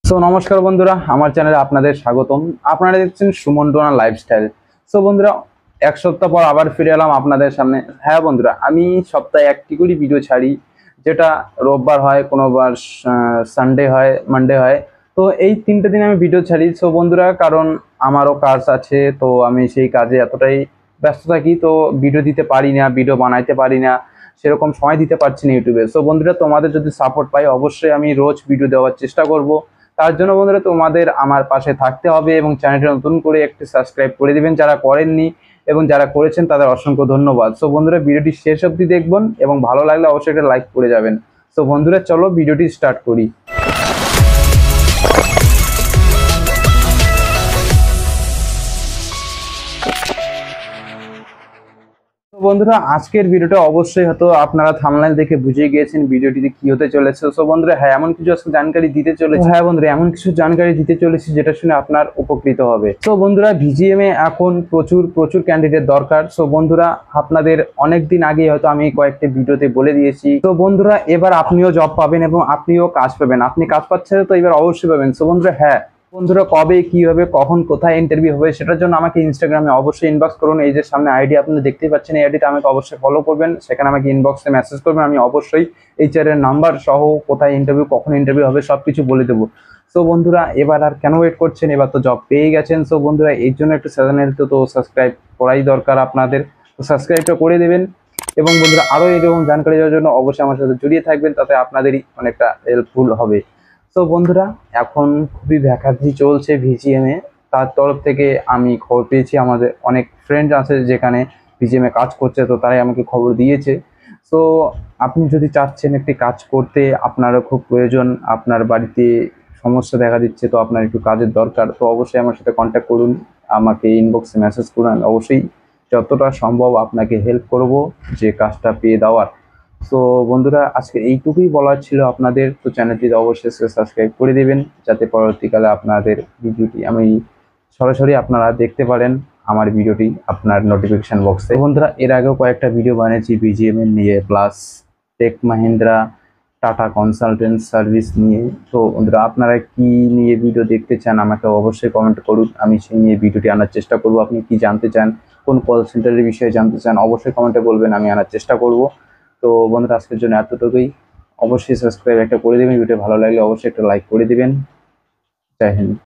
So নমস্কার বন্ধুরা, আমার চ্যানেলে আপনাদের স্বাগতম। আপনারা দেখছেন সুমন টোনা লাইফস্টাইল। সো বন্ধুরা, এক সপ্তাহ পর আবার ফিরে এলাম আপনাদের সামনে। হ্যাঁ বন্ধুরা, আমি সপ্তাহে একটি করে ভিডিও ছাড়ি, যেটা রোববার হয়, কোনোবার সানডে হয়, মানডে হয়। তো এই 3টে দিন আমি ভিডিও ছাড়ি। সো বন্ধুরা, কারণ আমারও কাজ আছে, তো আমি সেই কাজে এতটাই ব্যস্ত থাকি, তো ভিডিও দিতে পারি না, ভিডিও বানাইতে পারি না, সেরকম সময় দিতে পারছি না ইউটিউবে। সো বন্ধুরা, তোমাদের যদি সাপোর্ট পাই, অবশ্যই আমি রোজ ভিডিও দেওয়ার চেষ্টা করব। তার জন্য বন্ধুরা, তোমাদের আমার পাশে থাকতে হবে এবং চ্যানেলটি নতুন করে একটি সাবস্ক্রাইব করে দিবেন যারা করেননি, এবং যারা করেছেন তাদের অসংখ্য ধন্যবাদ। সো বন্ধুরা, ভিডিওটি শেষ অবধি দেখবেন এবং ভালো লাগলে অবশ্যই একটা লাইক করে যাবেন। সো বন্ধুরা, চলো ভিডিওটি স্টার্ট করি। তো বন্ধুরা, আজকের ভিডিওটা অবশ্যই হয়তো আপনারা থাম্বনেল দেখে বুঝে গিয়েছেন ভিডিওটিতে কি হতে চলেছে। সো বন্ধুরা, হ্যাঁ, এমন কিছু আজকে জানকারি দিতে চলেছি। হ্যাঁ বন্ধুরা, এমন কিছু জানকারি দিতে চলেছি যেটা শুনে আপনার উপকৃত হবে। সো বন্ধুরা, ভিজিএম এ এখন প্রচুর প্রচুর ক্যান্ডিডেট দরকার। সো বন্ধুরা, আপনাদের অনেক দিন আগে হয়তো আমি কয়েকটি ভিডিওতে বলে দিয়েছি। তো বন্ধুরা, এবার আপনিও জব পাবেন এবং আপনিও কাজ পাবেন। আপনি কাজ পাচ্ছেন, তো এবার অবশ্যই পাবেন। সো বন্ধুরা, হ্যাঁ বন্ধুরা, কবে কি হবে, কখন কোথায় ইন্টারভিউ হবে, সেটার জন্য আমাকে ইনস্টাগ্রামে অবশ্যই ইনবক্স করুন। এই যে সামনে আইডি আপনারা দেখতেই পাচ্ছেন, এই আইডিতে আমাকে অবশ্যই ফলো করবেন। সেখানে আমাকে ইনবক্সে মেসেজ করবেন, আমি অবশ্যই HR এর নাম্বার সহ কোথায় ইন্টারভিউ, কখন ইন্টারভিউ হবে সবকিছু বলে দেবো। সো বন্ধুরা, এবার আর কেন ওয়েট করছেন, এবার তো জব পেয়ে গেছেন। সো বন্ধুরা, এর জন্য একটা চ্যানেলটা তো সাবস্ক্রাইব করাই দরকার আপনাদের। তো সাবস্ক্রাইবটা করে দেবেন এবং বন্ধুরা, আরও এরকম জানকারি দেওয়ার জন্য অবশ্যই আমার সাথে জড়িয়ে থাকবেন, তাতে আপনাদেরই অনেকটা হেল্পফুল হবে। তো বন্ধুরা, এখন খুবই ভ্যাকান্সি চলছে ভিজিএম এ। তার তরফ থেকে আমি খবর পেয়েছি, আমাদের অনেক ফ্রেন্ড আছে যেখানে ভিজিএম এ কাজ করছে, তো তারাই আমাকে খবর দিয়েছে। তো আপনি যদি চাচ্ছেন একটি কাজ করতে, আপনারও খুব প্রয়োজন, আপনার বাড়িতে সমস্যা দেখা দিচ্ছে, তো আপনার একটু কাজের দরকার, তো অবশ্যই আমার সাথে কন্ট্যাক্ট করুন, আমাকে ইনবক্সে মেসেজ করুন। আমি অবশ্যই যতটা সম্ভব আপনাকে হেল্প করব যে কাজটা পেয়ে দেওয়ার। তো বন্ধুরা, আজকে এইটুকুই বলার ছিল আপনাদের। তো চ্যানেলটি অবশ্যই সাবস্ক্রাইব করে দেবেন, যাতে পরবর্তীকালে আপনাদের ভিডিওটি আমি সরাসরি আপনারা দেখতে পারেন, আমার ভিডিওটি আপনার নোটিফিকেশন বক্সে। বন্ধুরা, এর আগেও কয়েকটা ভিডিও বানিয়েছি বিজিএম এর নিয়ে, plus tech Mahindra, Tata consultant service নিয়ে। তো বন্ধুরা, আপনারা কি নিয়ে ভিডিও দেখতে চান আমাকে অবশ্যই কমেন্ট করুন, আমি সেই নিয়ে ভিডিওটি আনার চেষ্টা করব। আপনি কি জানতে চান, কোন কল সেন্টারের বিষয়ে জানতে চান, অবশ্যই কমেন্টে বলবেন, আমি আনার চেষ্টা করব। তো বন্ধুরা, আজকের জন্য এতটুকুই। অবশ্যই সাবস্ক্রাইব একটা করে দেবেন, ভিডিও ভালো লাগলে অবশ্যই একটা লাইক করে দিবেন। জয় হিন্দ।